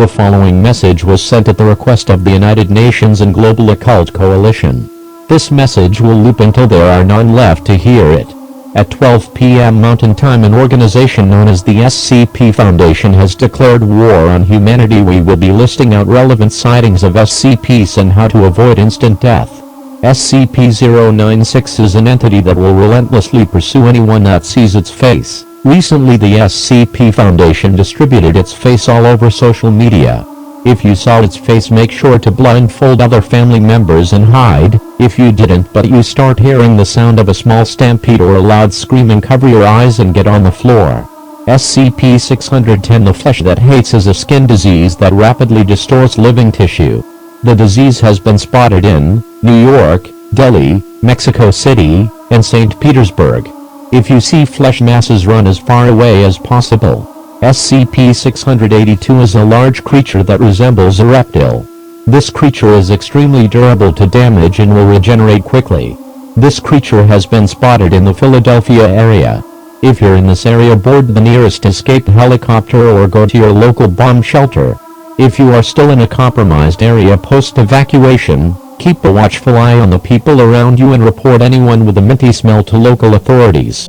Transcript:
The following message was sent at the request of the United Nations and Global Occult Coalition. This message will loop until there are none left to hear it. At 12 p.m. Mountain Time, an organization known as the SCP Foundation has declared war on humanity. We will be listing out relevant sightings of SCPs and how to avoid instant death. SCP-096 is an entity that will relentlessly pursue anyone that sees its face. Recently, the SCP Foundation distributed its face all over social media. If you saw its face, make sure to blindfold other family members and hide. If you didn't but you start hearing the sound of a small stampede or a loud screaming, cover your eyes and get on the floor. SCP-610, the flesh that hates, is a skin disease that rapidly distorts living tissue. The disease has been spotted in New York, Delhi, Mexico City, and St. Petersburg. If you see flesh masses, run as far away as possible. SCP-682 is a large creature that resembles a reptile. This creature is extremely durable to damage and will regenerate quickly. This creature has been spotted in the Philadelphia area. If you're in this area, board the nearest escape helicopter or go to your local bomb shelter. If you are still in a compromised area post-evacuation, keep a watchful eye on the people around you and report anyone with a minty smell to local authorities.